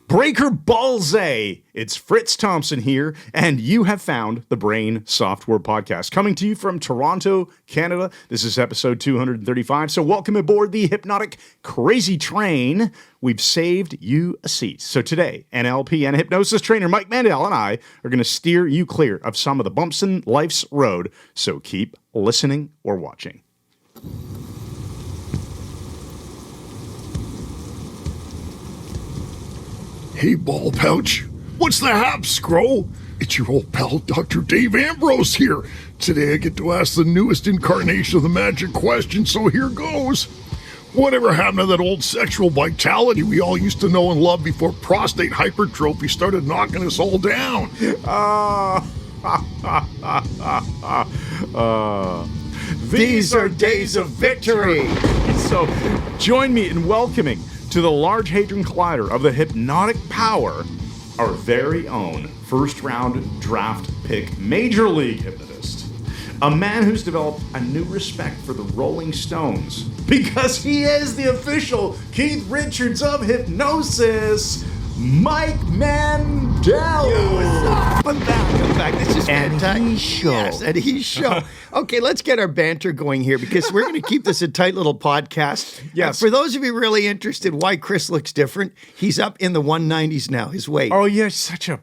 Breaker Balzay! It's Fritz Thompson here, and you have found the Brain Software Podcast, coming to you from Toronto, Canada. This is episode 235, so welcome aboard the hypnotic crazy train. We've saved you a seat. So today, NLP and hypnosis trainer Mike Mandel and I are going to steer you clear of some of the bumps in life's road, so keep listening or watching. Hey, ball pouch. What's the hap, Scro? It's your old pal, Dr. Dave Ambrose here. Today I get to ask the newest incarnation of the magic question, so here goes. Whatever happened to that old sexual vitality we all used to know and love before prostate hypertrophy started knocking us all down? These are days of victory. So join me in welcoming to the Large Hadron Collider of the hypnotic power, our very own first-round draft pick Major League hypnotist. A man who's developed a new respect for the Rolling Stones because he is the official Keith Richards of hypnosis, Mike Mandel. I'm back. This is fantastic. And he's show. Yes, and he's show. Okay, let's get our banter going here because we're going to keep this a tight little podcast. Yes. For those of you really interested why Chris looks different, he's up in the 190s now, his weight. Oh, you're such a...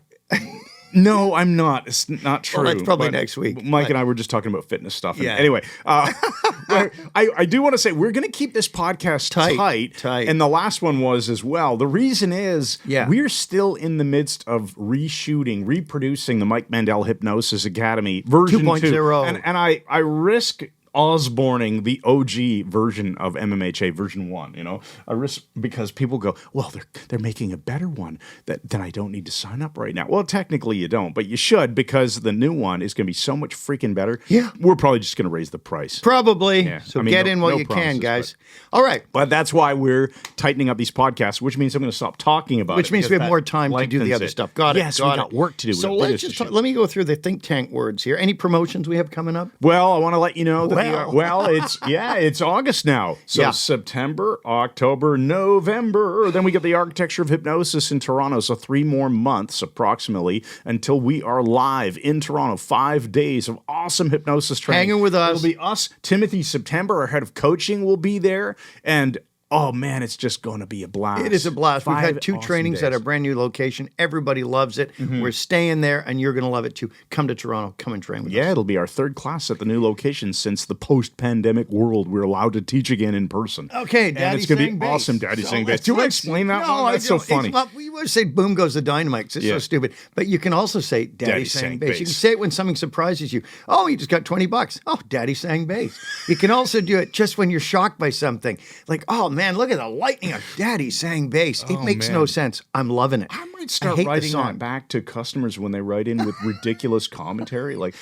No, I'm not. It's not true. Well, that's probably next week. Mike and I were just talking about fitness stuff. Yeah. Anyway, I do want to say we're going to keep this podcast tight. And the last one was as well. The reason is we're still in the midst of reproducing the Mike Mandel Hypnosis Academy version 2.0. And I risk Osborning the OG version of MMHA version 1, you know, I risk because people go, well, they're making a better one then I don't need to sign up right now. Well, technically you don't, but you should because the new one is going to be so much freaking better. Yeah. We're probably just going to raise the price. Probably. Yeah. So get in while you can, guys. All right. But that's why we're tightening up these podcasts, which means I'm going to stop talking about it. Which means we have more time to do the other stuff. Got it. Yes, we got work to do. So let's just let me go through the think tank words here. Any promotions we have coming up? Well, I want to let you know that it's August now. So September, October, November. Then we get the Architecture of Hypnosis in Toronto. So 3 more months approximately until we are live in Toronto. 5 days of awesome hypnosis training. Hanging with us. It'll be us. Timothy September, our head of coaching, will be there. And oh, man, it's just going to be a blast. It is a blast. We've had 2 awesome trainings days. at our brand new location. Everybody loves it. Mm-hmm. We're staying there, and you're going to love it too. Come to Toronto. Come and train with us. Yeah, it'll be our 3rd class at the new location since the post-pandemic world. We're allowed to teach again in person. Okay, and Daddy it's going to sang be bass. awesome, Daddy So saying bass. Do you want to explain that one? That's so funny. We would say boom goes the dynamite. It's so stupid. But you can also say Daddy sang bass. You can say it when something surprises you. Oh, you just got $20. Oh, Daddy sang bass. You can also do it just when you're shocked by something. Like, oh, man, look at the lightning of Daddy sang bass. It makes no sense. I'm loving it. I might start writing that back to customers when they write in with ridiculous commentary. Like,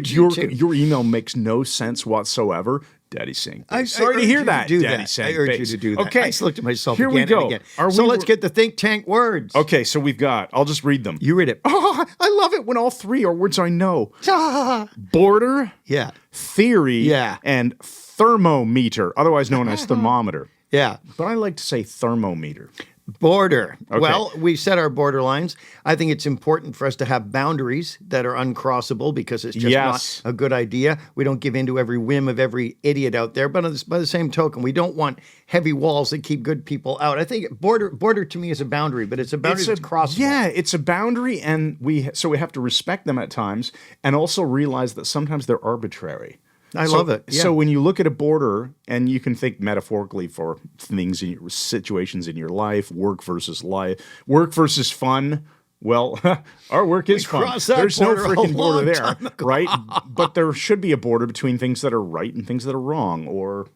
your email makes no sense whatsoever. Daddy sang bass. Sorry to hear that. Daddy sang bass. I urge you to do that. Okay. I just looked at myself Here again we go. and again. So let's get the think tank words. Okay, so we've got, I'll just read them. You read it. Oh, I love it when all 3 are words I know. Border, theory, and thermometer, otherwise known as thermometer. Yeah. But I like to say thermometer. Border. Okay. Well, we set our border lines. I think it's important for us to have boundaries that are uncrossable because it's just not a good idea. We don't give in to every whim of every idiot out there. But by the same token, we don't want heavy walls that keep good people out. I think border to me is a boundary, but it's a boundary that's crossable. Yeah, it's a boundary, and we have to respect them at times and also realize that sometimes they're arbitrary. I love it. Yeah. So when you look at a border, and you can think metaphorically for things in your situations in your life, work versus fun. Well, our work is fun. There's no freaking border there, right? But there should be a border between things that are right and things that are wrong, or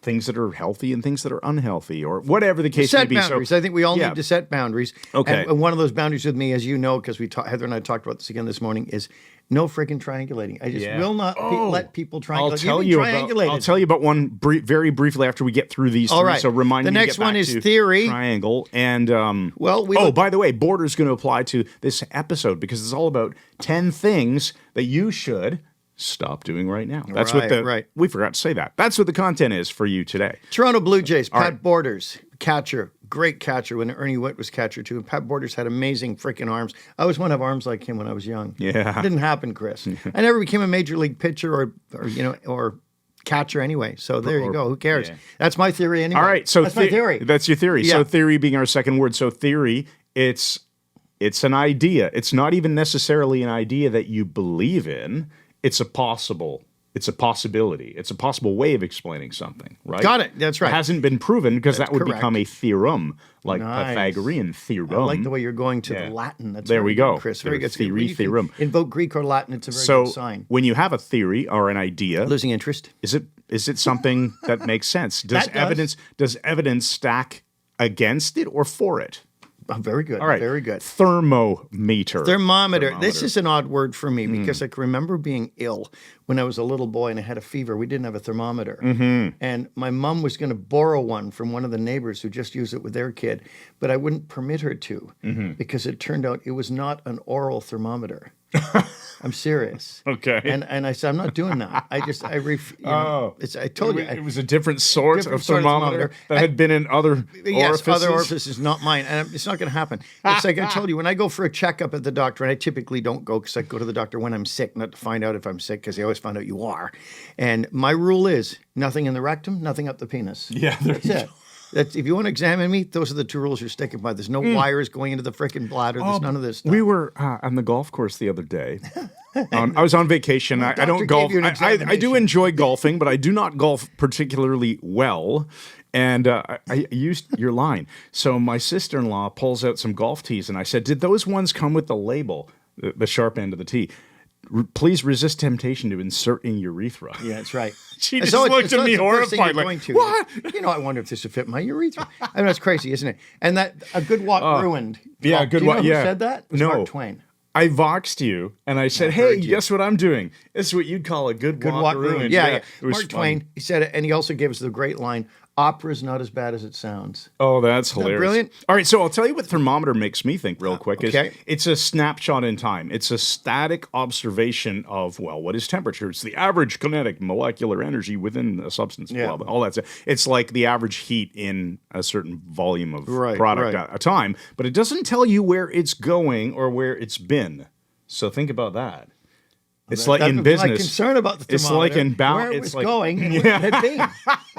things that are healthy and things that are unhealthy, or whatever the case may be. Set boundaries. So, I think we all need to set boundaries. Okay. And one of those boundaries with me, as you know, because Heather and I talked about this again this morning, is no freaking triangulating. I just will not let people triangulate. I'll tell you about one very briefly after we get through these three. Right. So remind me the to next get back one is to theory. Triangle. And by the way, border is going to apply to this episode because it's all about 10 things that you should stop doing right now. That's we forgot to say that. That's what the content is for you today. Toronto Blue Jays, Pat Borders. catcher, great catcher when Ernie Witt was catcher too. And Pat Borders had amazing freaking arms. I always want to have arms like him when I was young. Yeah. It didn't happen, Chris. I never became a major league pitcher or catcher anyway. So there you go. Who cares? Yeah. That's my theory anyway. All right. So that's my theory. That's your theory. Yeah. So theory being our second word. So theory, it's an idea. It's not even necessarily an idea that you believe in. It's a possibility. It's a possible way of explaining something, right? Got it. That's right. It hasn't been proven because that would correct. become a theorem, like Nice. Pythagorean theorem. I like the way you're going to the Latin. That's there very we go. good, Chris. Very good. Theorem. Invoke Greek or Latin. It's a very good sign. When you have a theory or an idea, Losing interest. is it something that makes sense? Does evidence stack against it or for it? Oh, very good. All right. Very good. Thermometer. Thermometer. This is an odd word for me because I can remember being ill when I was a little boy and I had a fever. We didn't have a thermometer. And my mom was going to borrow one from one of the neighbors who just used it with their kid, but I wouldn't permit her to because it turned out it was not an oral thermometer. I'm serious. Okay. And I said, I'm not doing that. I told you. It was a different sort of sort of thermometer that had been in other Yes, orifices. other orifices, not mine. And it's not going to happen. It's like I told you, when I go for a checkup at the doctor, and I typically don't go because I go to the doctor when I'm sick, not to find out if I'm sick, because they always find out you are. And my rule is nothing in the rectum, nothing up the penis. Yeah, that's it. If you want to examine me, those are the two rules you're sticking by. There's no wires going into the frickin' bladder. There's none of this stuff. We were on the golf course the other day. I was on vacation. I don't golf. I do enjoy golfing, but I do not golf particularly well. And I used your line. So my sister-in-law pulls out some golf tees, and I said, "Did those ones come with the label, the sharp end of the tee? Please resist temptation to insert in urethra." Yeah, that's right. She just looked at me horrified, like, what? I wonder if this would fit my urethra. I mean, that's crazy, isn't it? And that a good walk ruined. Yeah, good walk. Who said that? It was Mark Twain. I voxed you, and I said, "Hey, guess what I'm doing? This is what you'd call a good walk ruined." Yeah. Mark Twain, he said it, and he also gave us the great line, "Opera's not as bad as it sounds." Oh, that's hilarious. Brilliant. All right, so I'll tell you what thermometer makes me think real quick. Okay. It's a snapshot in time. It's a static observation of, what is temperature? It's the average kinetic molecular energy within a substance, blah, blah, all that stuff. It's like the average heat in a certain volume of product at a time, but it doesn't tell you where it's going or where it's been. So think about that. It's like in business. My concern about the thermometer. It's like in where it was going and where it had been.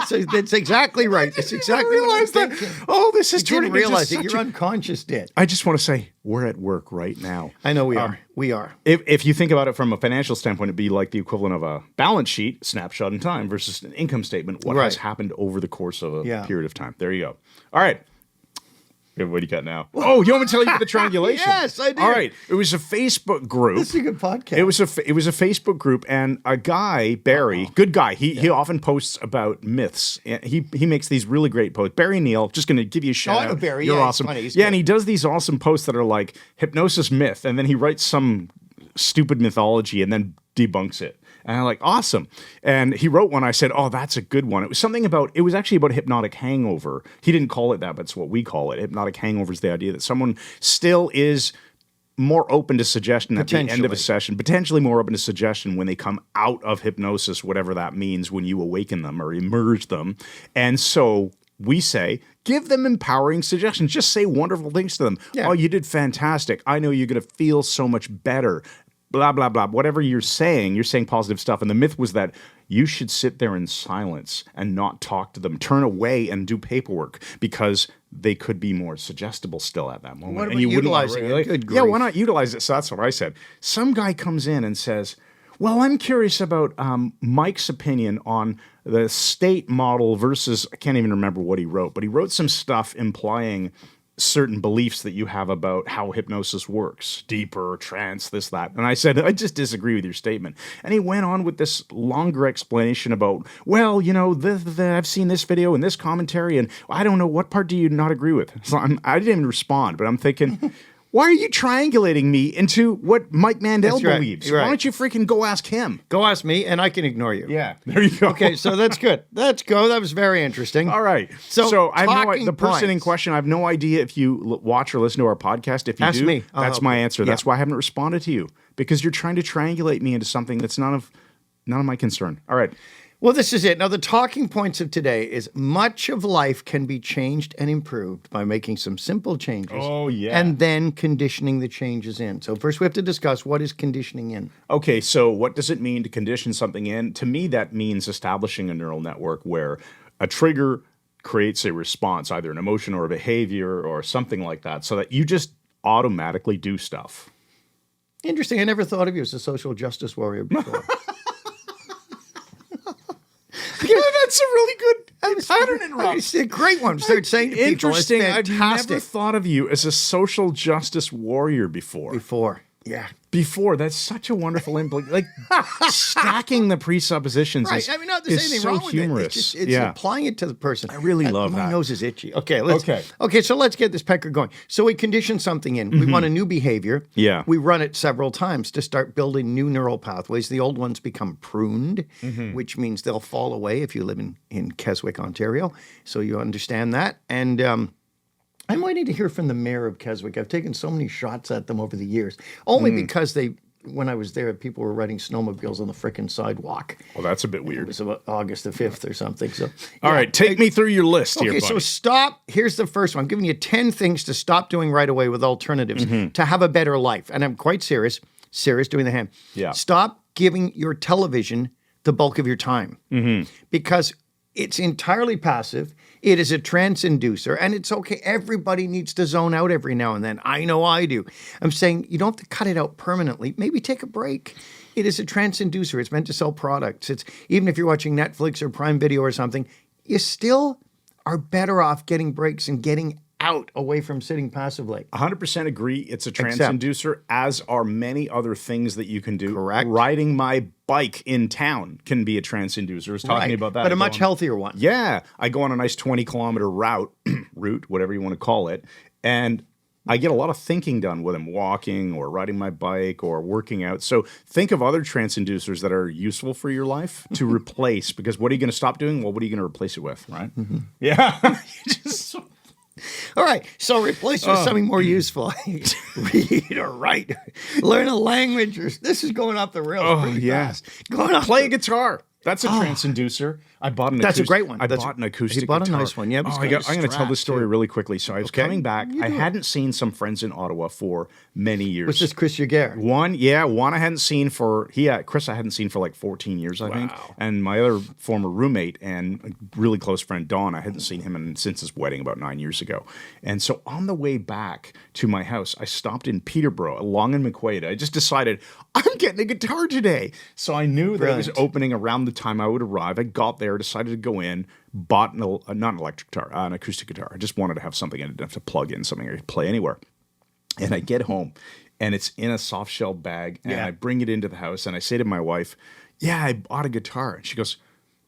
So that's exactly right. That's exactly what I'm thinking. Oh, this is turning into realize such it. Your unconscious did. I just want to say we're at work right now. I know we are. We are. If you think about it from a financial standpoint, it'd be like the equivalent of a balance sheet, snapshot in time, versus an income statement. What has happened over the course of a period of time? There you go. All right. What do you got now? Oh, you want me to tell you about the triangulation? Yes, I do. All right. It was a Facebook group. This is a good podcast. It was a Facebook group, and a guy, Barry, good guy. He often posts about myths. He makes these really great posts. Barry Neal, just going to give you a shout out. Barry. You're yeah, awesome. He's and he does these awesome posts that are like hypnosis myth, and then he writes some stupid mythology and then debunks it. And I'm like, awesome. And he wrote one. I said, oh, that's a good one. It was actually about hypnotic hangover. He didn't call it that, but it's what we call it. Hypnotic hangover is the idea that someone still is more open to suggestion at the end of a session, potentially more open to suggestion when they come out of hypnosis, whatever that means, when you awaken them or immerse them. And so we say, give them empowering suggestions. Just say wonderful things to them. Yeah. Oh, you did fantastic. I know you're going to feel so much better. Blah, blah, blah. Whatever you're saying positive stuff. And the myth was that you should sit there in silence and not talk to them. Turn away and do paperwork because they could be more suggestible still at that moment. What about utilizing it? Good grief. Yeah, why not utilize it? So that's what I said. Some guy comes in and says, well, I'm curious about Mike's opinion on the state model versus, I can't even remember what he wrote, but he wrote some stuff implying certain beliefs that you have about how hypnosis works, deeper, trance, this, that. And I said, I just disagree with your statement. And he went on with this longer explanation about, well, I've seen this video and this commentary, and I don't know, what part do you not agree with? So I didn't even respond, but I'm thinking, why are you triangulating me into what Mike Mandel believes? Why don't you freaking go ask him? Go ask me, and I can ignore you. Yeah, there you go. Okay, so that's good. Let's go. That was very interesting. All right. So I have the person in question, I have no idea if you watch or listen to our podcast. If you ask do, me. That's my answer. Yeah. That's why I haven't responded to you, because you're trying to triangulate me into something that's none of my concern. All right. Well, this is it. Now, the talking points of today is much of life can be changed and improved by making some simple changes. Oh, yeah. And then conditioning the changes in. So first we have to discuss what is conditioning in. Okay, so what does it mean to condition something in? To me, that means establishing a neural network where a trigger creates a response, either an emotion or a behavior or something like that, so that you just automatically do stuff. Interesting. I never thought of you as a social justice warrior before. That's a really good pattern interrupt. It's a great one. Start saying to people, Interesting. it's I've fantastic. never thought of you as a social justice warrior before. Yeah. Before, that's such a wonderful implication. Like stacking the presuppositions Right. is, I mean, no, there's is anything so wrong with humorous. it. It's applying it to the person. I really love my that. My nose is itchy. Okay, Okay. So let's get this pecker going. So we condition something in. We want a new behavior. Yeah. We run it several times to start building new neural pathways. The old ones become pruned, which means they'll fall away if you live in Keswick, Ontario. So you understand that. And I'm waiting to hear from the mayor of Keswick. I've taken so many shots at them over the years, only because when I was there, people were riding snowmobiles on the frickin' sidewalk. Well, that's a bit It weird. was about August the 5th or something. So, All right, take me through your list here, Okay, buddy. so stop. Here's the first one. I'm giving you 10 things to stop doing right away with alternatives to have a better life. And I'm quite serious. Serious doing the hand. Yeah. Stop giving your television the bulk of your time because it's entirely passive. It is a trance inducer, and it's okay. Everybody needs to zone out every now and then. I know I do. I'm saying you don't have to cut it out permanently. Maybe take a break. It is a trance inducer. It's meant to sell products. It's even if you're watching Netflix or Prime Video or something, you still are better off getting breaks and getting out away from sitting passively. 100% agree. It's a trance Except- inducer, as are many other things that you can do. Correct. Riding my bike in town can be a trance inducer. I was talking about that. But a I go much on- healthier one. Yeah. I go on a nice 20-kilometer route, whatever you want to call it, and I get a lot of thinking done with them, walking or riding my bike or working out. So think of other trance inducers that are useful for your life to replace, because what are you going to stop doing? Well, what are you going to replace it with, right? Yeah. Just All right, so replace it with something more useful. Read or write, learn a language. This is going off the rails pretty fast. Going off. Play a guitar. That's a trance inducer. I bought an That's a acoustic. great one. I That's- bought an acoustic he bought a guitar. nice one. Yeah, but Oh, it's I'm got going to tell straps, this story too. really quickly. So I was Okay. coming back. You I do it. hadn't seen some friends in Ottawa for many years. What's this, Chris Jaguar? One I hadn't seen for Chris I hadn't seen for like 14 years, I think. Wow. And my other former roommate and a really close friend, Don, I hadn't seen him since his wedding about 9 years ago. And so on the way back to my house, I stopped in Peterborough, along in Macquarie. I just decided, I'm getting a guitar today. So I knew that it was Brilliant. opening around the time I would arrive. I got there, decided to go in, bought not an electric guitar, an acoustic guitar. I just wanted to have something I didn't have to plug in, something I could play anywhere. And I get home, and it's in a soft shell bag, and Yeah. I bring it into the house, and I say to my wife, yeah, I bought a guitar. And she goes,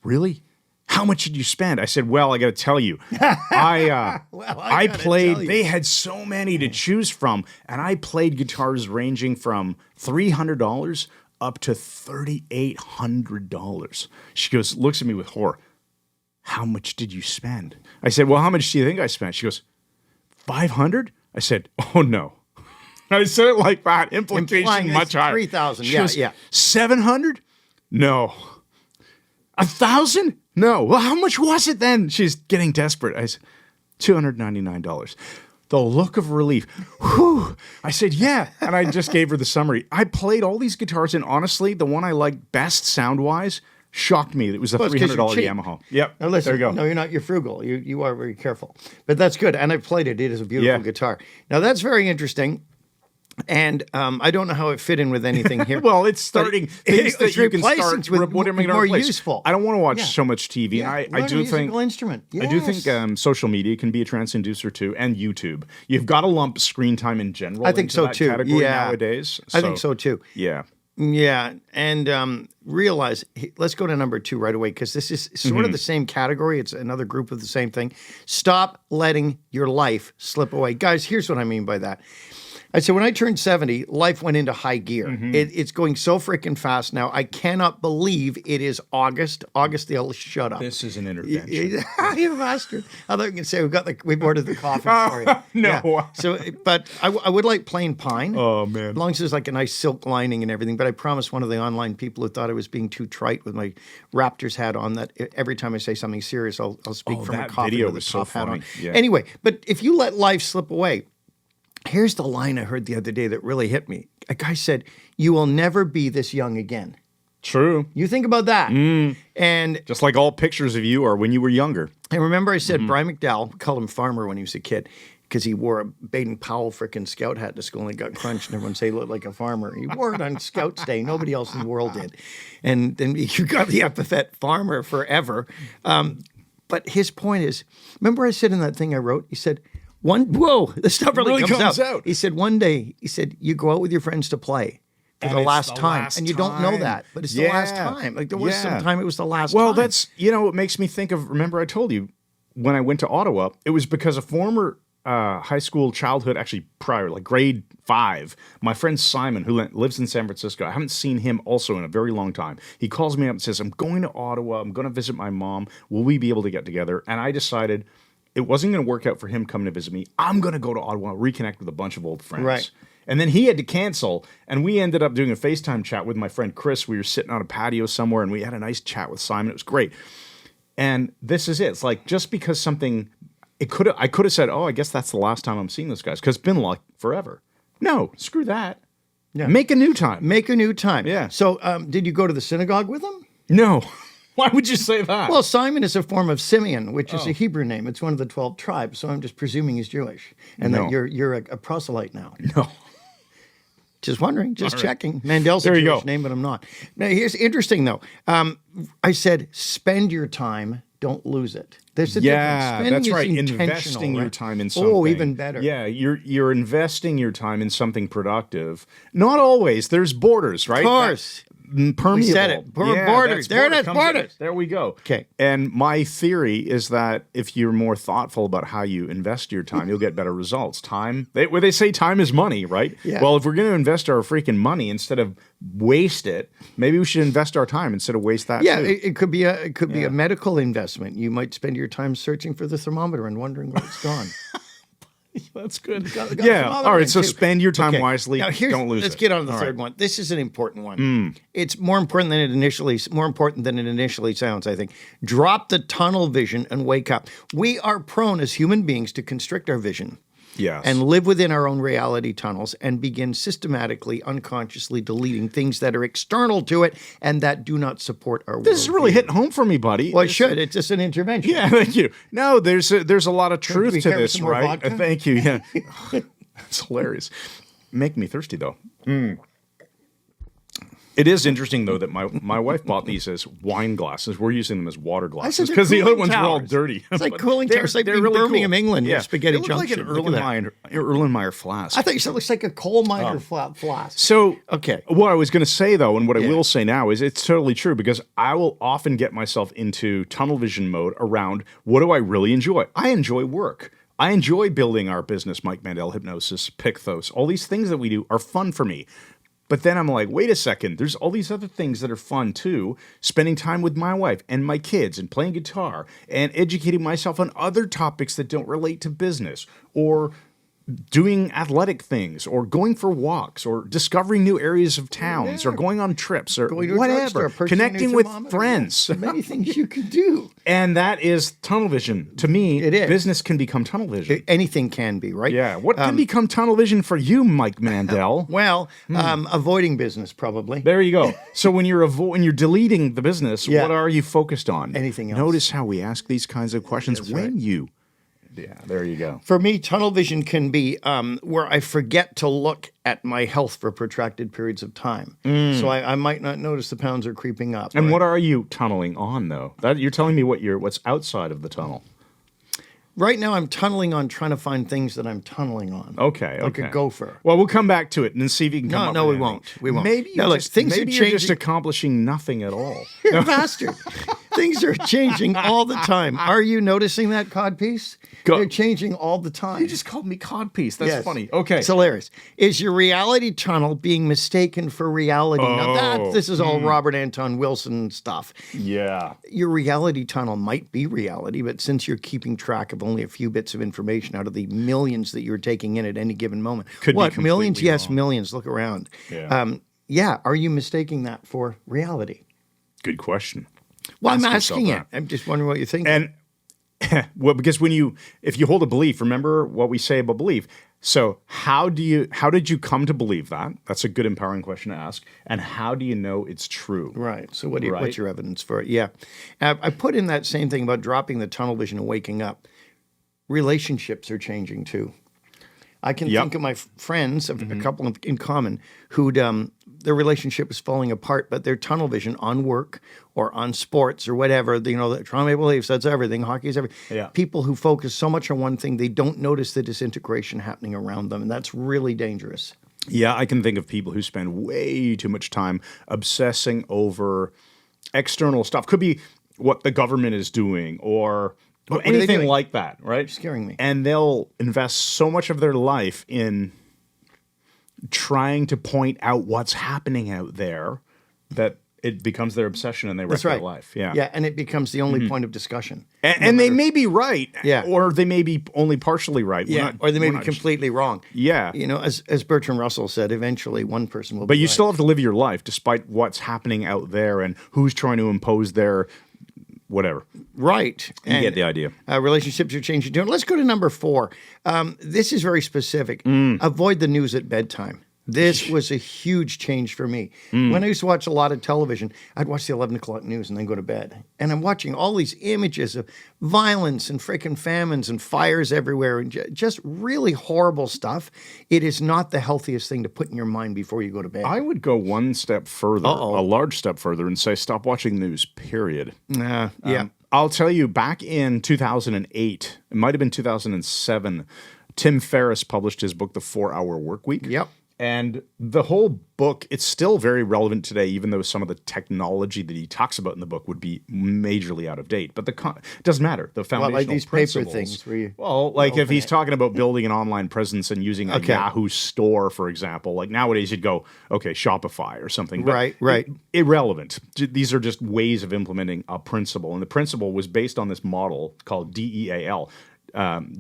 really? How much did you spend? I said, well, I got to tell you, I gotta played, tell you. they had so many to choose from, and I played guitars ranging from $300 up to $3,800. She goes, looks at me with horror. How much did you spend? I said, well, how much do you think I spent? She goes, 500? I said, oh no. I said it like that, implication Implying much it's higher. 3,000. She Yeah, goes, yeah. 700? No. 1,000? No. Well, how much was it then? She's getting desperate. I said, $299. The look of relief. Whew. I said, yeah. And I just gave her the summary. I played all these guitars, and honestly, the one I liked best sound-wise shocked me. It was the Well, it's 'cause $300 you're cheap. Yamaha. Yep. Now listen, there you go. no, you're not. You're frugal. You are very careful. But that's good. And I've played it. It is a beautiful Yeah. guitar. Now that's very interesting. And I don't know how it fit in with anything here. Well, it's starting things it's that you can replacing start. with What am I going to more replace? useful. I don't want to watch Yeah. so much TV. Yeah, And I learn do a musical think instrument. I do think Yes. social media can be a trance inducer too, and YouTube. You've got to lump screen time in general. I think into so that too. Category Yeah. nowadays. I think so too. Yeah. Yeah, and realize. Let's go to number 2 right away because this is sort of the same category. It's another group of the same thing. Stop letting your life slip away, guys. Here's what I mean by that. I said, when I turned 70, life went into high gear. Mm-hmm. It's going so freaking fast now. I cannot believe it is August. August, they'll shut up. This is an intervention. You bastard. I thought you could say we've ordered the coffee for you. No. Yeah. So, but I would like plain pine. Oh, man. As long as there's like a nice silk lining and everything. But I promised one of the online people who thought I was being too trite with my Raptors hat on that every time I say something serious, I'll speak from a that coffee video with was a so top hat funny. on. Yeah. Anyway, but if you let life slip away, here's the line I heard the other day that really hit me. A guy said, "You will never be this young again." True. You think about that. And Just like all pictures of you are when you were younger. I remember I said Brian McDowell, we called him Farmer when he was a kid, because he wore a Baden-Powell frickin' scout hat to school and he got crunched and everyone said he looked like a farmer. He wore it on Scouts Day. Nobody else in the world did. And then you got the epithet farmer forever. But his point is, remember I said in that thing I wrote, he said, whoa, this stuff really comes out. He said, one day, he said, you go out with your friends to play for the last time. And you don't know that, but it's the last time. Like there was some time it was the last time. Well, that's, it makes me think of, remember I told you, when I went to Ottawa, it was because a former high school childhood, actually prior, like grade 5, my friend Simon, who lives in San Francisco, I haven't seen him also in a very long time. He calls me up and says, I'm going to Ottawa. I'm going to visit my mom. Will we be able to get together? And I decided it wasn't going to work out for him coming to visit me. I'm going to go to Ottawa, reconnect with a bunch of old friends. Right. And then he had to cancel, and we ended up doing a FaceTime chat with my friend Chris. We were sitting on a patio somewhere, and we had a nice chat with Simon. It was great. And this is it. It's like just because something, I could have said, oh, I guess that's the last time I'm seeing those guys, because it's been like forever. No, screw that. Yeah. Make a new time. Make a new time. Yeah. So did you go to the synagogue with him? No. Why would you say that? Well, Simon is a form of Simeon, which is a Hebrew name. It's one of the 12 tribes, so I'm just presuming he's Jewish. And that you're a proselyte now. No. Just wondering, just checking. Mandel's There a you Jewish go. name, but I'm not. Now, here's interesting, though. I said, spend your time, don't lose it. There's a difference. Spending that's is right. intentional, Investing your right? time in something. Oh, even better. Yeah, you're investing your time in something productive. Not always. There's borders, right? Of course. Permeable. We said it. Borders. There it is, borders. There we go. Okay. And my theory is that if you're more thoughtful about how you invest your time, you'll get better results. Where they say time is money, right? Yeah. Well, if we're going to invest our freaking money instead of waste it, maybe we should invest our time instead of waste that. Yeah, too. it could be a medical investment. You might spend your time searching for the thermometer and wondering where it's gone. That's good. Got Yeah. All right. So too. spend your time Okay. wisely. Now Don't lose it. Let's get on to the All third right. one. This is an important one. It's more important than it initially sounds, I think. Drop the tunnel vision and wake up. We are prone as human beings to constrict our vision. Yes. And live within our own reality tunnels and begin systematically, unconsciously deleting things that are external to it and that do not support our This is really hitting home for me, buddy. Well, it should. It's just an intervention. Yeah, thank you. No, there's a lot of truth we to carry this, some more right? vodka? Thank you. Yeah, it's hilarious. Make me thirsty though. It is interesting though that my wife bought these as wine glasses. We're using them as water glasses they're because the other cooling ones were all towers. dirty. It's like But cooling towers. Like they're in really Birmingham, cool. England, Yeah, Spaghetti they look like Junction. an Look at that. Erlenmeyer flask. I thought you said it looks like a coal miner flask. So, Okay. what I was going to say, though, and what I Yeah. will say now is it's totally true because I will often get myself into tunnel vision mode around what do I really enjoy? I enjoy work. I enjoy building our business, Mike Mandel, Hypnosis, Picthos. All these things that we do are fun for me. But then I'm like, wait a second, there's all these other things that are fun too. Spending time with my wife and my kids and playing guitar and educating myself on other topics that don't relate to business or doing athletic things or going for walks or discovering new areas of towns or going on trips or Going to a whatever, drugstore, purchasing a new connecting with thermometer. friends. Yeah, many things you can do. And that is tunnel vision. To me, It is. business can become tunnel vision. Anything can be, right? Yeah. What can become tunnel vision for you, Mike Mandel? Well, avoiding business probably. There you go. So when you're deleting the business, Yeah. what are you focused on? Anything else. Notice how we ask these kinds of questions when you. Yeah, there you go. For me, tunnel vision can be where I forget to look at my health for protracted periods of time. So I might not notice the pounds are creeping up. And what are you tunneling on, though? That you're telling me what's outside of the tunnel. Right now, I'm tunneling on trying to find things that I'm tunneling on. Okay, Like okay. a gopher. Well, we'll come back to it and see if you can come No, up no, with we anything. won't. We won't. Maybe No, you're look, just, things are maybe you're just changing. accomplishing nothing at all. You're a bastard. Things are changing all the time. Are you noticing that, codpiece? They're changing all the time. You just called me codpiece. That's funny. Okay. It's hilarious. Is your reality tunnel being mistaken for reality? Now this is all Robert Anton Wilson stuff. Yeah. Your reality tunnel might be reality, but since you're keeping track of only a few bits of information out of the millions that you're taking in at any given moment. Could be millions? completely Yes, wrong. millions. Look around. Yeah. Are you mistaking that for reality? Good question. Well, I'm Ask asking yourself it. I'm just wondering what you think. And well, because if you hold a belief, remember what we say about belief. So how did you come to believe that? That's a good empowering question to ask. And how do you know it's true? Right. So what's your evidence for it? Yeah. I put in that same thing about dropping the tunnel vision and waking up. Relationships are changing too. I can think of my friends, a couple in common, who'd their relationship was falling apart, but their tunnel vision on work or on sports or whatever, the Toronto Maple Leafs, that's everything. Hockey is everything. Yeah. People who focus so much on one thing, they don't notice the disintegration happening around them, and that's really dangerous. Yeah, I can think of people who spend way too much time obsessing over external stuff. Could be what the government is doing or anything like that, right? Scaring me. And they'll invest so much of their life in trying to point out what's happening out there that it becomes their obsession and they wreck their life. Yeah. Yeah, and it becomes the only point of discussion. And they may be right. Yeah. Or they may be only partially right. Or they may be completely wrong. Yeah. As Bertrand Russell said, eventually one person will be But you right. still have to live your life despite what's happening out there and who's trying to impose their whatever. Right. You get the idea. Relationships are changing too. Let's go to number 4. This is very specific. Avoid the news at bedtime. This was a huge change for me. When I used to watch a lot of television, I'd watch the 11 o'clock news and then go to bed. And I'm watching all these images of violence and freaking famines and fires everywhere and just really horrible stuff. It is not the healthiest thing to put in your mind before you go to bed. I would go one step further, a large step further, and say stop watching news, period. Yeah. I'll tell you, back in 2008, it might have been 2007, Tim Ferriss published his book, The 4-Hour Workweek. Yep. And the whole book, it's still very relevant today, even though some of the technology that he talks about in the book would be majorly out of date. But it doesn't matter. The foundational like these principles. paper things where you if he's talking about building an online presence and using a Yahoo store, for example, like nowadays you'd go, okay, Shopify or something. But right. Irrelevant. These are just ways of implementing a principle. And the principle was based on this model called DEAL.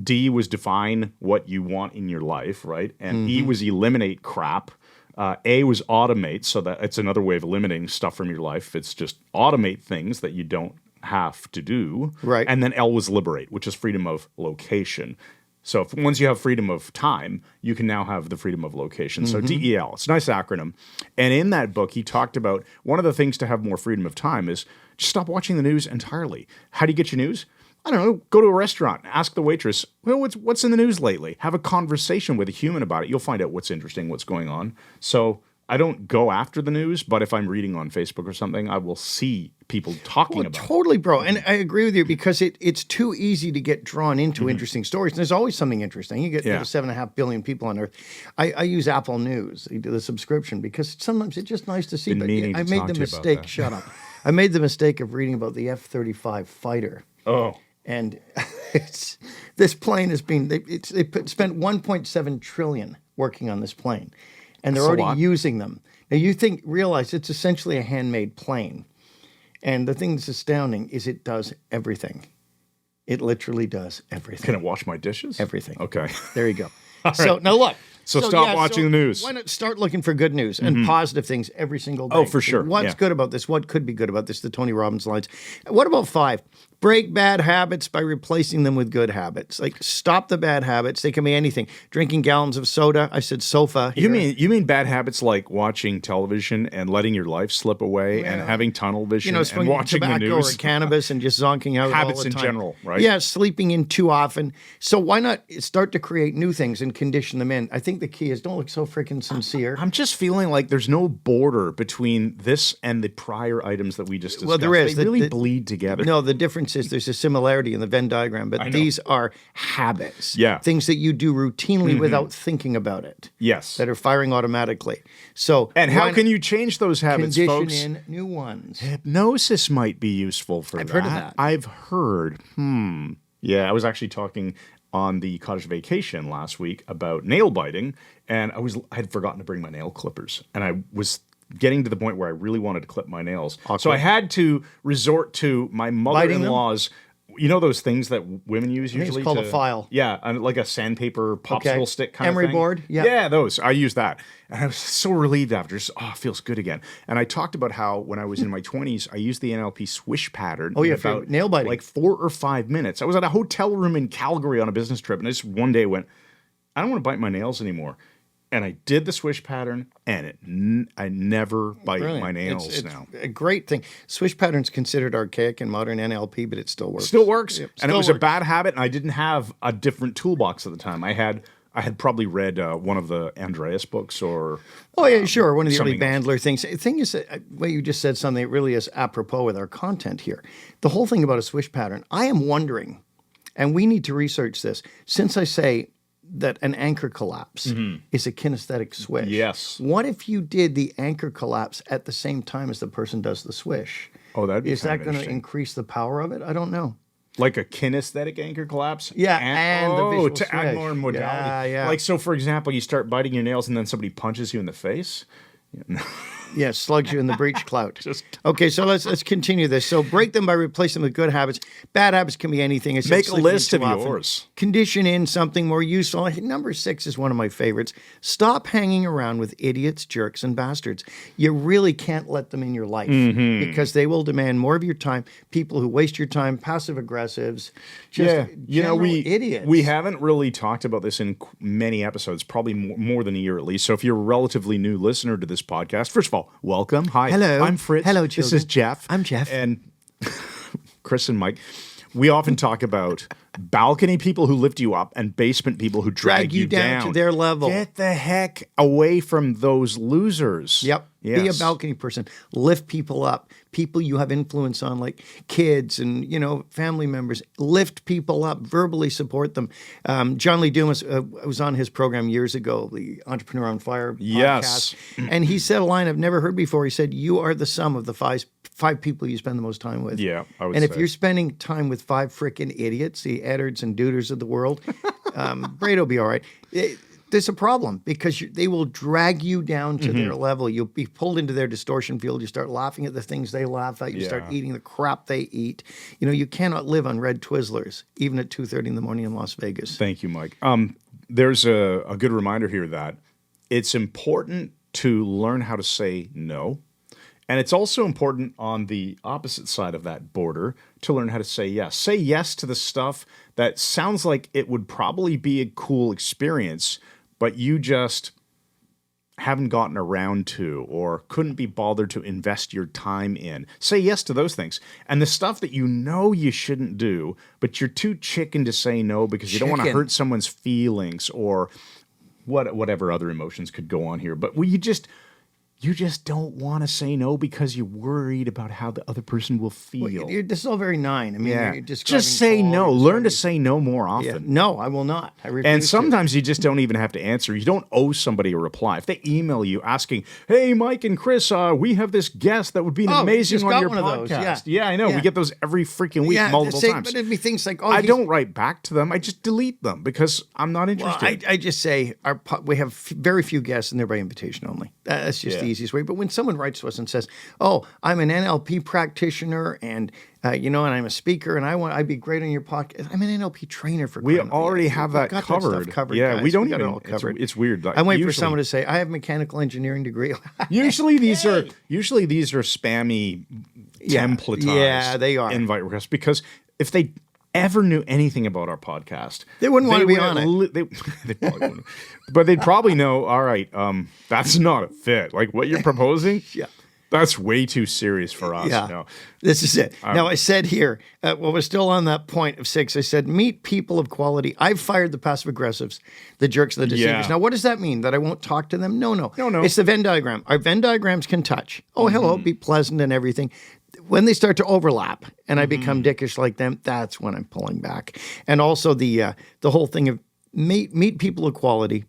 D was define what you want in your life, right? And E was eliminate crap. A was automate, so that it's another way of eliminating stuff from your life. It's just automate things that you don't have to do. Right. And then L was liberate, which is freedom of location. So once you have freedom of time, you can now have the freedom of location. So DEL, it's a nice acronym. And in that book, he talked about one of the things to have more freedom of time is just stop watching the news entirely. How do you get your news? I don't know, go to a restaurant, ask the waitress, well, what's in the news lately? Have a conversation with a human about it. You'll find out what's interesting, what's going on. So I don't go after the news, but if I'm reading on Facebook or something, I will see people talking about it. Totally, bro. And I agree with you because it's too easy to get drawn into interesting stories. And there's always something interesting. You get 7.5 billion people on Earth. I use Apple News, the subscription, because sometimes it's just nice to see. But I made the mistake, shut up. I made the mistake of reading about the F-35 fighter. Oh. And this plane has been, they spent $1.7 trillion working on this plane. And they're already using them. Now realize it's essentially a handmade plane. And the thing that's astounding is it does everything. It literally does everything. Can it wash my dishes? Everything. Okay. There you go. So now look. So stop watching the news. Why not start looking for good news and positive things every single day? Oh, for sure. What's good about this? What could be good about this? The Tony Robbins lines. What about 5? Break bad habits by replacing them with good habits. Like stop the bad habits. They can be anything. Drinking gallons of soda. I said sofa. You mean bad habits like watching television and letting your life slip away and having tunnel vision and watching the news or cannabis and just zonking out habits all the in time. general, right? Yeah, sleeping in too often. So why not start to create new things? And condition them in. I think the key is don't look so freaking sincere. I'm just feeling like there's no border between this and the prior items that we just discussed. Well, there is. They really bleed together. No, the difference is there's a similarity in the Venn diagram, but these are habits. Yeah. Things that you do routinely without thinking about it. Yes. That are firing automatically. So, and how can you change those habits, condition folks? in new ones. Hypnosis might be useful for I've that. heard of that. I've heard. Yeah, I was actually talking on the cottage vacation last week about nail biting, and I had forgotten to bring my nail clippers, and I was getting to the point where I really wanted to clip my nails. Awkward. So I had to resort to my mother-in-law's. You know those things that women use usually? It's called a file. Yeah, and like a sandpaper popsicle stick kind of thing. Emery board? Yeah. Yeah, those. I use that. And I was so relieved after. Just, it feels good again. And I talked about how when I was in my 20s, I used the NLP swish pattern. Oh, yeah, about for nail biting. Like 4 or 5 minutes. I was at a hotel room in Calgary on a business trip, and I just one day went, I don't want to bite my nails anymore. And I did the swish pattern, and I never bite my nails it's now. A great thing. Swish pattern's considered archaic in modern NLP, but it still works. Still works. Yep, and it was a bad habit, and I didn't have a different toolbox at the time. I had probably read one of the Andreas books or... Oh, yeah, sure. One of the early else. Bandler things. The thing is, well, you just said something that really is apropos with our content here. The whole thing about a swish pattern, I am wondering, and we need to research this, since I say that an anchor collapse is a kinesthetic swish. Yes. What if you did the anchor collapse at the same time as the person does the swish? Oh, that'd be Is kind that of going to interesting. increase the power of it? I don't know. Like a kinesthetic anchor collapse? Yeah, and the visual to add swish. more modality. Yeah. Like, so for example, you start biting your nails and then somebody punches you in the face? Yeah, slugs you in the breech clout. Okay, so let's continue this. So break them by replacing them with good habits. Bad habits can be anything. It's Make just a sleeping list too of often. yours. Condition in something more useful. Number 6 is one of my favorites. Stop hanging around with idiots, jerks, and bastards. You really can't let them in your life because they will demand more of your time. People who waste your time, passive aggressives, just idiots. We haven't really talked about this in many episodes, probably more than a year at least. So if you're a relatively new listener to this podcast, first of all, welcome. Hi. Hello. I'm Fritz. Hello, This children. is Jeff. I'm Jeff. And Chris and Mike. We often talk about balcony people who lift you up and basement people who drag you down to their level. Get the heck away from those losers. Yep. Yes. Be a balcony person. Lift people up. People you have influence on, like kids and, family members. Lift people up. Verbally support them. John Lee Dumas was on his program years ago, the Entrepreneur on Fire Yes. podcast. And he said a line I've never heard before. He said, you are the sum of the five people you spend the most time with. Yeah, I would And say. if you're spending time with 5 frickin' idiots, the Eddards and Duders of the world, Brad will be all right. There's a problem because they will drag you down to their level. You'll be pulled into their distortion field. You start laughing at the things they laugh at. You start eating the crap they eat. You cannot live on red Twizzlers, even at 2:30 in the morning in Las Vegas. Thank you, Mike. There's a good reminder here that it's important to learn how to say no. And it's also important on the opposite side of that border to learn how to say yes. Say yes to the stuff that sounds like it would probably be a cool experience, but you just haven't gotten around to or couldn't be bothered to invest your time in. Say yes to those things. And the stuff that you know you shouldn't do, but you're too chicken to say no because you don't want to hurt someone's feelings or whatever other emotions could go on here. But you just don't want to say no because you're worried about how the other person will feel. This is all very nine. I mean, you're just say no. Learn to say no more often. Yeah. No, I will not. I refuse and sometimes you just don't even have to answer. You don't owe somebody a reply. If they email you asking, "Hey, Mike and Chris, we have this guest that would be amazing on your podcast." Yeah, I know. We get those every freaking week, multiple times. But it'd be things like, I don't write back to them. I just delete them because I'm not interested. I just say we have very few guests, and they're by invitation only. That's just the easiest way. But when someone writes to us and says, "Oh, I'm an NLP practitioner, and and I'm a speaker, and I'd be great on your podcast," I'm an NLP trainer for. We already have that covered. Yeah, guys. We don't got even. it all covered. It's weird. I wait for someone to say, "I have a mechanical engineering degree." usually these are spammy templatized. Yeah, they are invite requests because if they ever knew anything about our podcast, they wouldn't want to be on it. They probably wouldn't. But they'd probably know, all right, that's not a fit. Like what you're proposing, That's way too serious for us. Yeah, No. this is it. Now, I said here, well, we're still on that point of 6. I said, meet people of quality. I've fired the passive aggressives, the jerks, the deceivers. Yeah. Now, what does that mean? That I won't talk to them? No. No. It's the Venn diagram. Our Venn diagrams can touch. Oh, hello, be pleasant and everything. When they start to overlap and I become dickish like them, that's when I'm pulling back. And also the whole thing of meet people of quality.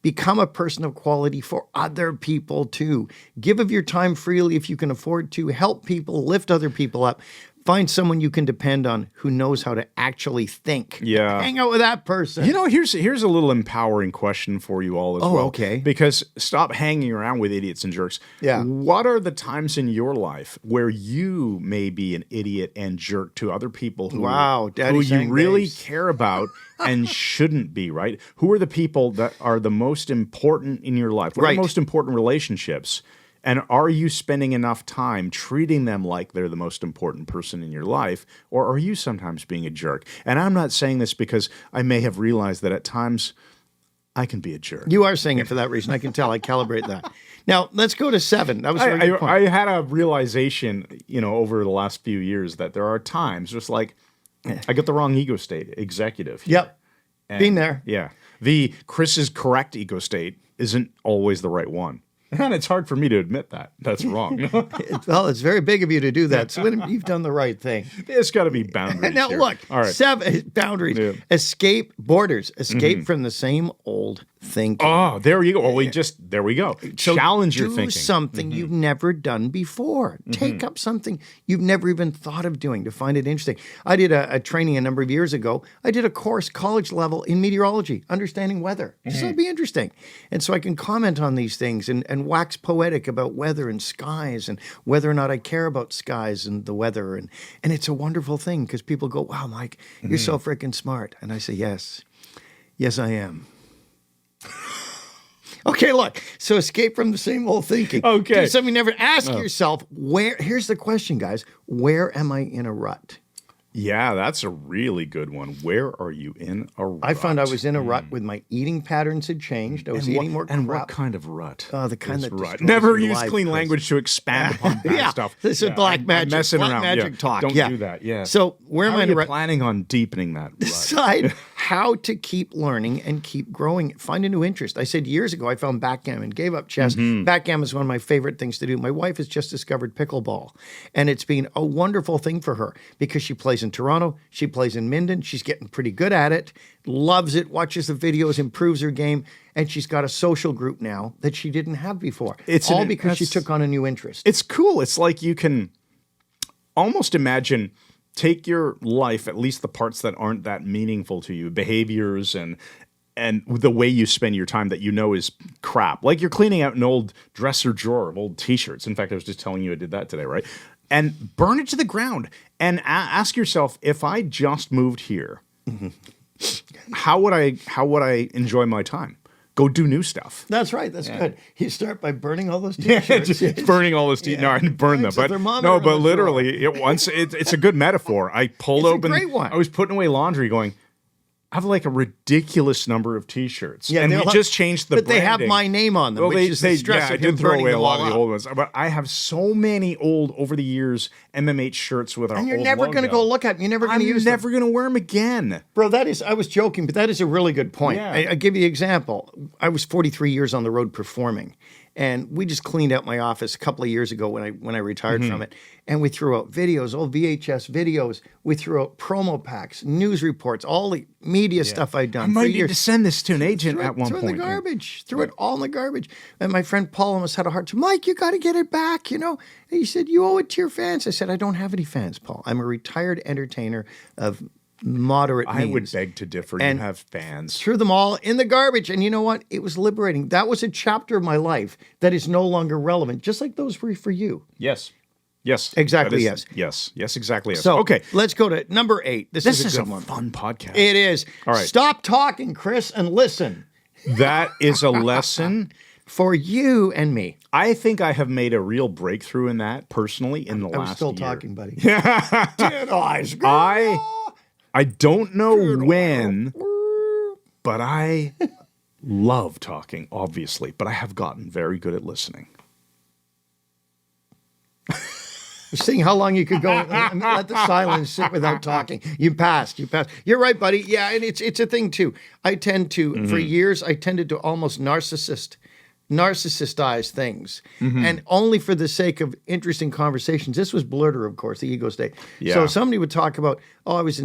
Become a person of quality for other people too. Give of your time freely if you can afford to. Help people, lift other people up. Find someone you can depend on who knows how to actually think. Yeah. Hang out with that person. You know, here's a little empowering question for you all as well. Okay. Because stop hanging around with idiots and jerks. Yeah. What are the times in your life where you may be an idiot and jerk to other people who, Daddy who you sang really bass. care about and shouldn't be, right? Who are the people that are the most important in your life? What are Right. the most important relationships? And are you spending enough time treating them like they're the most important person in your life? Or are you sometimes being a jerk? And I'm not saying this because I may have realized that at times I can be a jerk. You are saying it for that reason. I can tell. I calibrate that. Now, let's go to 7. That was a very good point. I had a realization, over the last few years that there are times just like I get the wrong ego state, executive. Yep. And, Been there. Yeah. The Chris is correct ego state isn't always the right one. And it's hard for me to admit that. That's wrong. Well, it's very big of you to do that. So you've done the right thing. There's got to be boundaries. Now, here. look, All right. 7 boundaries. Yeah. Escape borders. Escape from the same old thinking. Oh, there you go. Well, there we go. So Challenge your do thinking. something you've never done before. Take up something you've never even thought of doing to find it interesting. I did a training a number of years ago. I did a course, college level, in meteorology, understanding weather. So it'd be interesting. And so I can comment on these things and wax poetic about weather and skies and whether or not I care about skies and the weather. And it's a wonderful thing because people go, wow, Mike, you're so freaking smart. And I say, yes. Yes, I am. Okay, look. So escape from the same old thinking. Okay. Do something you never ask yourself. Here's the question, guys. Where am I in a rut? Yeah, that's a really good one. Where are you in a rut? I found I was in a rut with my eating patterns had changed. I was eating more crap. And what kind of rut? The kind is that rut. destroys Never your use life, clean Chris. language to expand upon bad Yeah, stuff. this is black magic. I'm messing Black around. magic Yeah. talk. Don't Yeah. do that. Yeah. So where am How I are in a you rut? planning on deepening that rut? Decide how to keep learning and keep growing. Find a new interest. I said years ago I found backgammon, gave up chess. Backgammon is one of my favorite things to do. My wife has just discovered pickleball, and it's been a wonderful thing for her because she plays in Toronto, she plays in Minden, she's getting pretty good at it, loves it, watches the videos, improves her game, and she's got a social group now that she didn't have before. It's all an- because she that's- took on a new interest. It's cool. It's like you can almost imagine take your life, at least the parts that aren't that meaningful to you, behaviors and the way you spend your time that you know is crap. Like you're cleaning out an old dresser drawer of old t-shirts. In fact, I was just telling you I did that today, right? And burn it to the ground and ask yourself, if I just moved here, how would I enjoy my time? Go do new stuff. That's right. That's good. You start by burning all those t-shirts. Just burning all those No, I didn't burn them, It's a but thermometer no, in but the literally, it's a good metaphor. I pulled It's a open. great one. I was putting away laundry, going, I have like a ridiculous number of T-shirts, Yeah, and we they'll have- just changed the. But they have branding. my name on them, which is the stress I of him did throw burning away a them lot all of the up. old ones, but I have so many old over the years MMH shirts with our And you're old never going to logo. go look at them. You're never going to I'm use never them. going to wear them again. Bro, I was joking, but that is a really good point. Yeah. I'll give you an example. I was 43 years on the road performing, and we just cleaned out my office a couple of years ago when I retired Mm-hmm. from it. And we threw out videos, old VHS videos. We threw out promo packs, news reports, all the media stuff I'd done I for might need years. to send this to an agent Threw it- at one threw it point. in the garbage. Threw it all in the garbage. And my friend Paul almost had a heart to, Mike, you got to get it back, And he said, you owe it to your fans. I said, I don't have any fans, Paul. I'm a retired entertainer of moderate I would means. beg to differ. And you have fans. Threw them all in the garbage. And you know what? It was liberating. That was a chapter of my life that is no longer relevant, just like those were for you. Yes. Yes. Exactly, That is- Yes, exactly. Yes. So, okay. let's go to number 8. This This is is a a good one. fun podcast. It is. All right. Stop talking, Chris, and listen. That is a lesson. For you and me. I think I have made a real breakthrough in that personally in the I last was still year. talking, buddy. Did I? I don't know when, but I love talking, obviously, but I have gotten very good at listening. Seeing how long you could go and let the silence sit without talking. You passed. You're right, buddy. Yeah, and it's a thing too. I tend to, for years, I tended to almost narcissistize things, and only for the sake of interesting conversations. This was Blurter, of course, the ego state. Yeah. So somebody would talk about, I was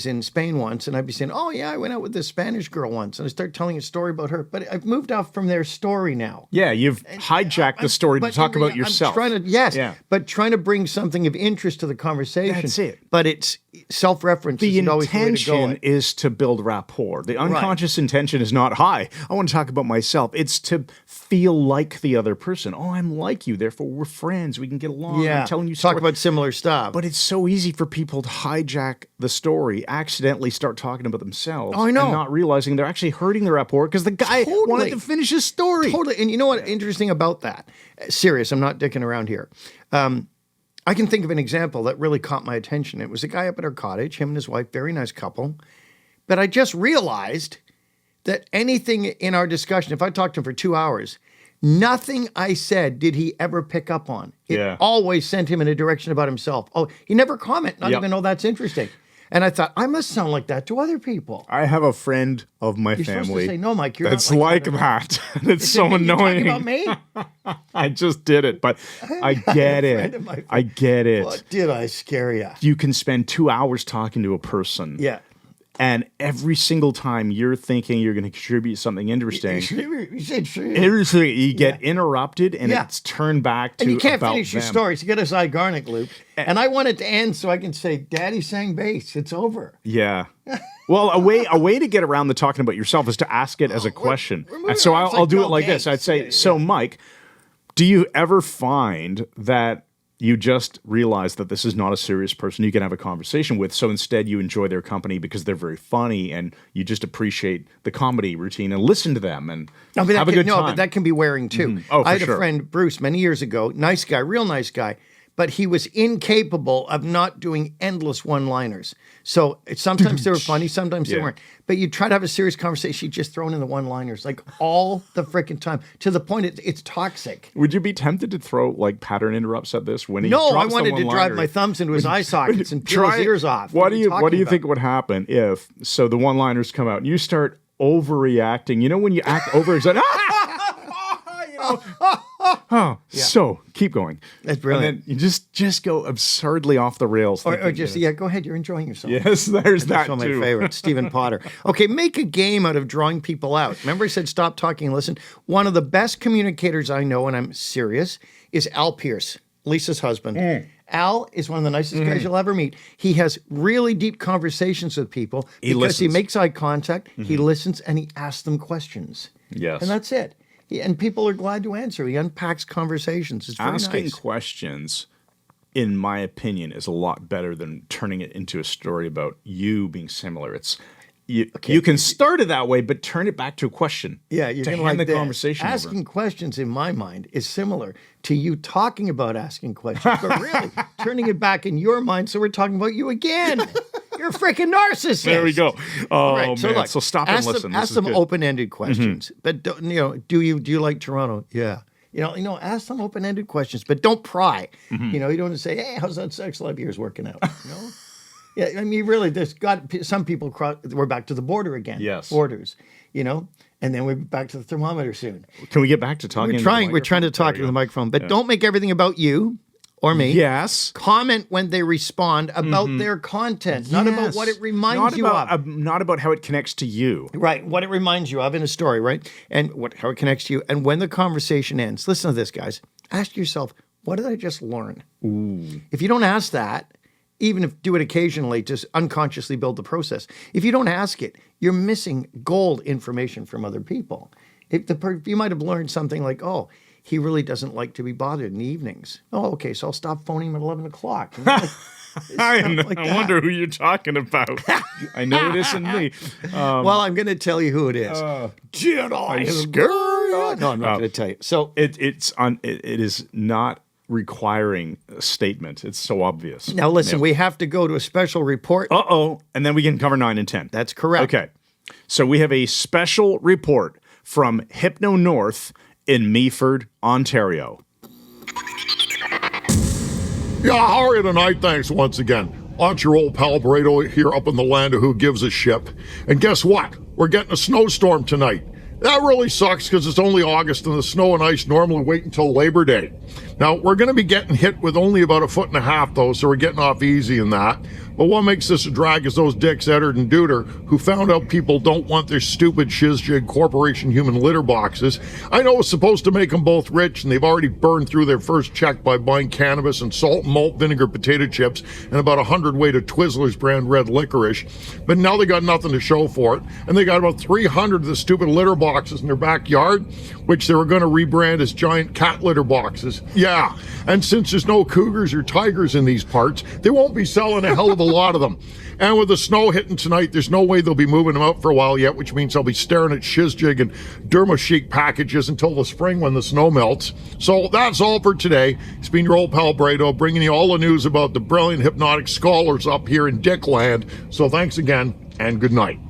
in Spain once, and I'd be saying, oh, yeah, I went out with this Spanish girl once. And I start telling a story about her. But I've moved off from their story now. Yeah, you've hijacked the story to talk about yourself. But trying to bring something of interest to the conversation. That's it. But it's self-reference. The isn't always the way to go. intention is to build rapport. The unconscious intention is not, hi, I want to talk about myself. It's to feel like the other person. Oh, I'm like you, therefore we're friends. We can get along. Yeah, I'm telling you talk story. about similar stuff. But it's so easy for people to hijack the story, accidentally start talking about themselves. Oh, I know. And not realizing they're actually hurting the rapport because the guy wanted to finish his story. Totally. And you know what? Interesting about that. Serious, I'm not dicking around here. I can think of an example that really caught my attention. It was a guy up at our cottage, him and his wife, very nice couple. But I just realized that anything in our discussion, if I talked to him for 2 hours, nothing I said did he ever pick up on. It always sent him in a direction about himself. Oh, he never commented, not even, oh, that's interesting. And I thought, I must sound like that to other people. I have a friend of my You're family. supposed to say, no, Mike, you're that's not like that. It's so annoying. You talking about me? I just did it, but I get it. I get it. What did I scare you? You can spend 2 hours talking to a person. Yeah. And every single time you're thinking you're going to contribute something interesting, You said sure. you get interrupted and it's turned back to and you can't about finish your them. story. So you get a Zygarnik loop. And I want it to end so I can say, Daddy sang bass. It's over. Yeah. Well, a way to get around the talking about yourself is to ask it as a question. we're And so moving on. I'll It's do like it like Bill this. I'd Gates. say, so Mike, do you ever find that you just realize that this is not a serious person you can have a conversation with, so instead you enjoy their company because they're very funny and you just appreciate the comedy routine and listen to them and have a good time? No, but that can be wearing too. Oh, for I had sure. a friend, Bruce, many years ago, nice guy, real nice guy, but he was incapable of not doing endless one-liners. So sometimes they were funny, sometimes they weren't. But you try to have a serious conversation, you just throw in the one-liners like all the freaking time to the point it's toxic. Would you be tempted to throw like pattern interrupts at this when he No, I drops the wanted to drive one-liner? my thumbs into his eye sockets and peel his ears off. What are do you talking think about? would happen if the one-liners come out and you start overreacting? You know when you act over excited. So keep going. That's brilliant. And then you just go absurdly off the rails. Or thinking, just, go ahead, you're enjoying yourself. yes, there's that That's one of too. my favorites, Stephen Potter. Okay, make a game out of drawing people out. Remember I said stop talking and listen? One of the best communicators I know, and I'm serious, is Al Pierce, Lisa's husband. Al is one of the nicest guys you'll ever meet. He has really deep conversations with people because he makes eye contact, he listens, and he asks them questions. Yes. And that's it. And people are glad to answer. He unpacks conversations. It's very Asking nice. questions, in my opinion, is a lot better than turning it into a story about you being similar. It's you can start it that way, but turn it back to a question. Yeah, you're to going to hand like the this. conversation over. Asking questions, in my mind, is similar to you talking about asking questions, but really turning it back in your mind. So we're talking about you again. You're a freaking narcissist. There we go. Oh Right, man! so look, So stop and ask listen. Ask This is them good. open-ended questions, but don't, do you like Toronto? Yeah. Ask them open-ended questions, but don't pry. You don't want to say, "Hey, how's that sex life of yours working out?" Yeah, I mean, really, some people we're back to the border again. Yes. Borders. And then we're back to the thermometer soon. Can we get back to talking? We're trying to talk to the microphone, but don't make everything about you or me. Yes. Comment when they respond about their content, not about what it reminds you of. Not about how it connects to you. Right, what it reminds you of in a story, right? And how it connects to you. And when the conversation ends, listen to this, guys. Ask yourself, what did I just learn? Ooh. If you don't ask that, even if do it occasionally, just unconsciously build the process. If you don't ask it, you're missing gold information from other people. You might have learned something like, oh, he really doesn't like to be bothered in the evenings. Oh, okay, so I'll stop phoning him at 11 o'clock. I wonder who you're talking about. I know it isn't me. Well, I'm going to tell you who it is. Jedi Scro. No, I'm not going to tell you. So it is not requiring a statement. It's so obvious. now listen, we have to go to a special report. And then we can cover 9 and 10. That's correct. Okay. So we have a special report from Hypno North in Meaford, Ontario. Yeah, how are you tonight? Thanks once again. Aunt your old pal Brado here up in the land of who gives a ship. And guess what? We're getting a snowstorm tonight. That really sucks because it's only August and the snow and ice normally wait until Labor Day. Now, we're going to be getting hit with only about 1.5 feet though, so we're getting off easy in that. But what makes this a drag is those dicks, Eddard and Duder, who found out people don't want their stupid shizjig corporation human litter boxes. I know it's supposed to make them both rich, and they've already burned through their first check by buying cannabis and salt and malt vinegar potato chips and about 100 weight of Twizzlers brand red licorice. But now they got nothing to show for it, and they got about 300 of the stupid litter boxes in their backyard, which they were going to rebrand as giant cat litter boxes. Yeah, and since there's no cougars or tigers in these parts, they won't be selling a hell of a lot of them. And with the snow hitting tonight, there's no way they'll be moving them out for a while yet, which means I'll be staring at shizjig and derma-chic packages until the spring when the snow melts. So that's all for today. It's been your old pal Brado, bringing you all the news about the brilliant hypnotic scholars up here in Dickland. So thanks again, and good night.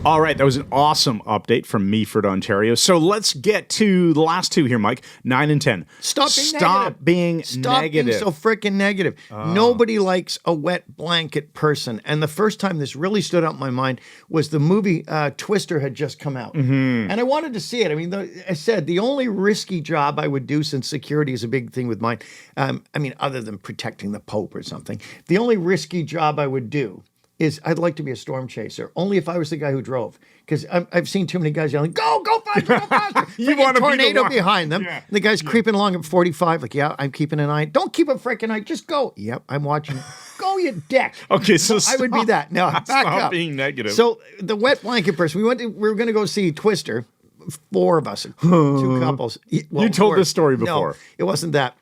All right, that was an awesome update from Meaford, Ontario. So let's get to the last two here, Mike. 9 and 10. Stop being negative. Stop being so freaking negative. Nobody likes a wet blanket person. And the first time this really stood out in my mind was the movie Twister had just come out. Mm-hmm. And I wanted to see it. I mean, I said the only risky job I would do, since security is a big thing with mine, I mean, other than protecting the Pope or something, the only risky job I would do is I'd like to be a storm chaser, only if I was the guy who drove. Because I've seen too many guys yelling, go faster, go faster. You want a tornado behind them. Yeah. And the guy's creeping along at 45, like, yeah, I'm keeping an eye. Don't keep a freaking eye, just go. Yep, I'm watching. Go, you dick. Okay, so I would be that. No, back stop up. being negative. So the wet blanket person, we were going to go see Twister, 4 of us, 2 couples. Well, you told 4. this story before. No, it wasn't that.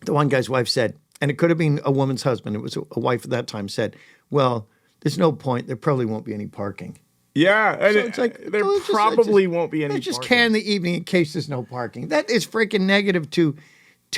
The one guy's wife said, and it could have been a woman's husband, it was a wife at that time, said, well, there's no point. There probably won't be any parking. Yeah, and So it's like, there well, probably won't be any They just parking. can the evening in case there's no parking. That is freaking negative to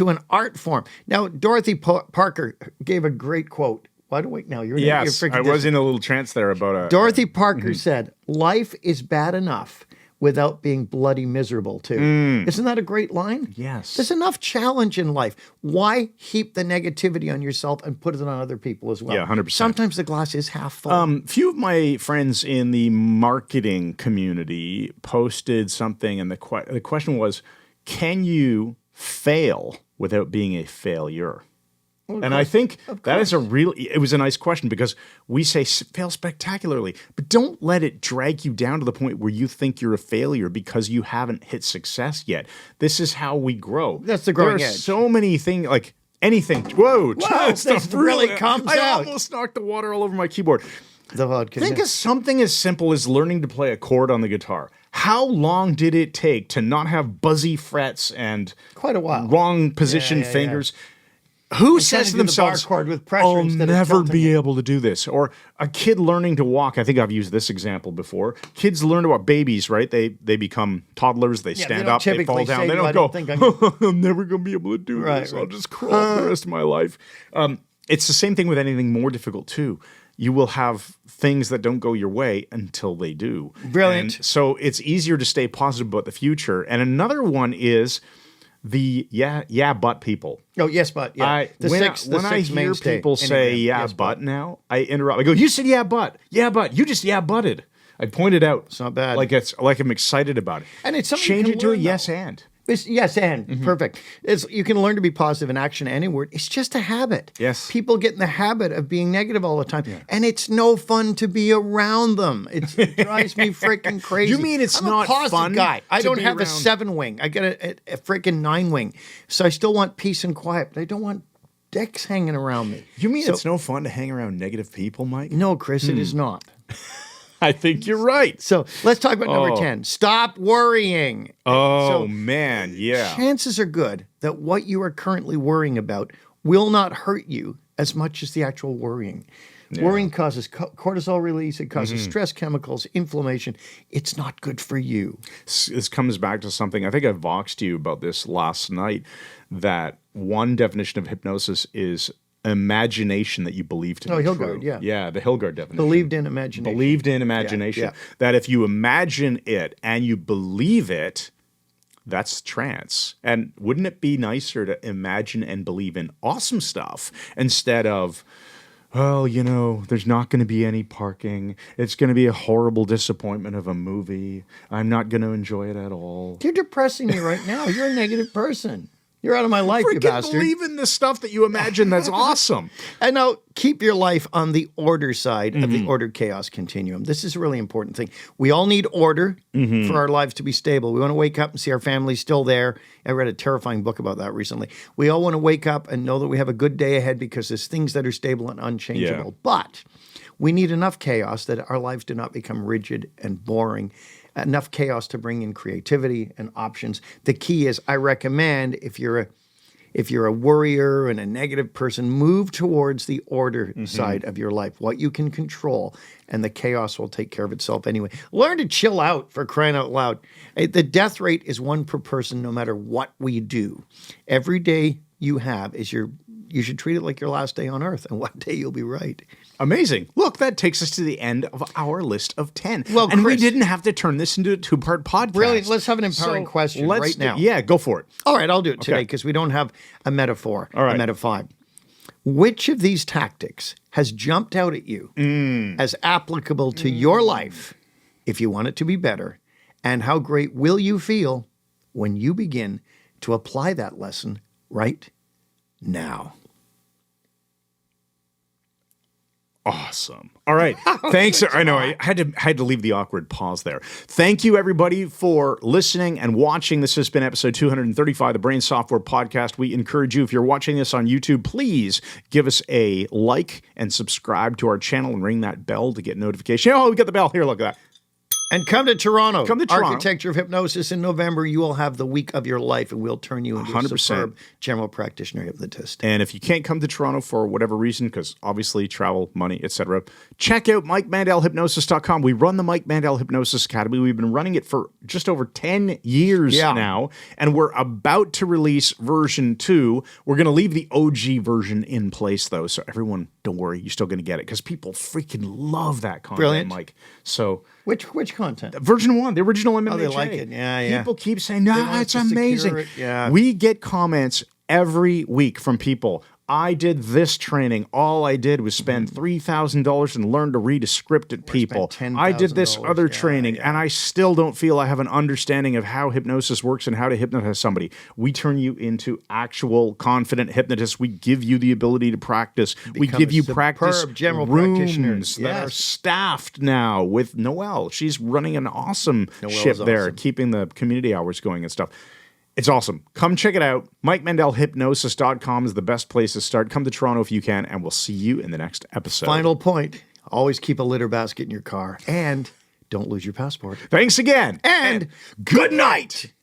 an art form. Now, Dorothy Parker gave a great quote. Why do wait now? You're Yes, freaking I was in a little trance there about a... Dorothy Parker said, life is bad enough without being bloody miserable, too. Isn't that a great line? Yes. There's enough challenge in life. Why heap the negativity on yourself and put it on other people as well? Yeah, 100%. Sometimes the glass is half full. Few of my friends in the marketing community posted something, and the question was, can you fail without being a failure? And I think that is it was a nice question, because we say fail spectacularly, but don't let it drag you down to the point where you think you're a failure because you haven't hit success yet. This is how we grow. That's the growing There are edge. so many things, like anything. Whoa, this really comes I out. almost knocked the water all over my keyboard. The vodka. Think of something as simple as learning to play a chord on the guitar. How long did it take to not have buzzy frets and Quite a while. wrong positioned yeah. fingers? Who And says to trying to do the themselves, bar chord with pressure I'll instead of never tilting be it." able to do this? Or a kid learning to walk. I think I've used this example before. Kids learn to walk. Babies, right? They become toddlers. They stand don't up. They typically fall down. say, They "I don't don't go, think I'm I'm never going to be able to do this. I'll right. just crawl for the rest of my life. It's the same thing with anything more difficult, too. You will have things that don't go your way until they do. Brilliant. And so it's easier to stay positive about the future. And another one is the but people. Oh, yes, but yeah. When I hear people say yes, but now, I interrupt. I go, you said yeah, but you just butted. I point it out. It's not bad. Like I'm excited about it. And it's something change you it can to a learn, yes though. and. Yes, and perfect. You can learn to be positive in action anywhere. It's just a habit. Yes. People get in the habit of being negative all the time, and it's no fun to be around them. It drives me freaking crazy. You mean it's I'm not a positive fun guy. I to don't be have a around- 7 wing. I get a freaking 9 wing. So I still want peace and quiet, but I don't want dicks hanging around me. You mean So- it's no fun to hang around negative people, Mike? No, Chris, it is not. I think you're right. So let's talk about number 10. Stop worrying. Oh, So- man, yeah. Chances are good that what you are currently worrying about will not hurt you as much as the actual worrying. Worrying causes cortisol release, it causes stress chemicals, inflammation. It's not good for you. This comes back to something, I think I voxed you about this last night, that one definition of hypnosis is imagination that you believe to be Hilgard, true. yeah. Yeah, the Hilgard definition. Believed in imagination. Believed in imagination. Yeah. That if you imagine it and you believe it, That's trance. And wouldn't it be nicer to imagine and believe in awesome stuff instead of, well, there's not going to be any parking. It's going to be a horrible disappointment of a movie. I'm not going to enjoy it at all. You're depressing me right now. You're a negative person. You're out of my life, you bastard. Believe in the stuff that you imagine. That's awesome. And now keep your life on the order side of the order chaos continuum. This is a really important thing. We all need order for our lives to be stable. We want to wake up and see our family still there. I read a terrifying book about that recently. We all want to wake up and know that we have a good day ahead because there's things that are stable and unchangeable. Yeah. But we need enough chaos that our lives do not become rigid and boring. Enough chaos to bring in creativity and options. The key is, I recommend, if you're a worrier and a negative person, move towards the order side of your life, what you can control, and the chaos will take care of itself anyway. Learn to chill out, for crying out loud. The death rate is 1 per person no matter what we do. Every day you have is you should treat it like your last day on earth, and one day you'll be right. Amazing. Look, that takes us to the end of our list of 10. Well, and we Chris, didn't have to turn this into a 2-part podcast. Brilliant. Let's have an empowering question right now. Yeah, go for it. All right, I'll do it today because we don't have a metaphor, All right. a meta 5. Which of these tactics has jumped out at you as applicable to your life if you want it to be better? And how great will you feel when you begin to apply that lesson right now? Awesome. All right. Thanks. I know I had to leave the awkward pause there. Thank you, everybody, for listening and watching. This has been episode 235 of the Brain Software Podcast. We encourage you, if you're watching this on YouTube, please give us a like and subscribe to our channel and ring that bell to get notification. Oh, we got the bell here. Look at that. And come to Toronto. Come to Toronto. Architecture of Hypnosis in November. You will have the week of your life, and we'll turn you into 100%. a superb general practitioner hypnotist. And if you can't come to Toronto for whatever reason, because obviously travel, money, etc., check out MikeMandelHypnosis.com. We run the Mike Mandel Hypnosis Academy. We've been running it for just over 10 years now, and we're about to release version 2. We're going to leave the OG version in place, though, so everyone, don't worry, you're still going to get it, because people freaking love that content, Brilliant. Mike. So Which content? version 1, the original MMHA. Oh, they like it. Yeah. People keep saying, no, want it's to secure amazing. it. Yeah. We get comments every week from people. I did this training. All I did was spend $3,000 and learn to read a script at people. I did this $10,000. other training, and I still don't feel I have an understanding of how hypnosis works and how to hypnotize somebody. We turn you into actual confident hypnotists. We give you the ability to practice. We give you practice general rooms practitioner. that are staffed now with Noelle. She's running an awesome ship there, awesome. keeping the community hours going and stuff. It's awesome. Come check it out. MikeMandelHypnosis.com is the best place to start. Come to Toronto if you can, and we'll see you in the next episode. Final point. Always keep a litter basket in your car. And don't lose your passport. Thanks again. And good night.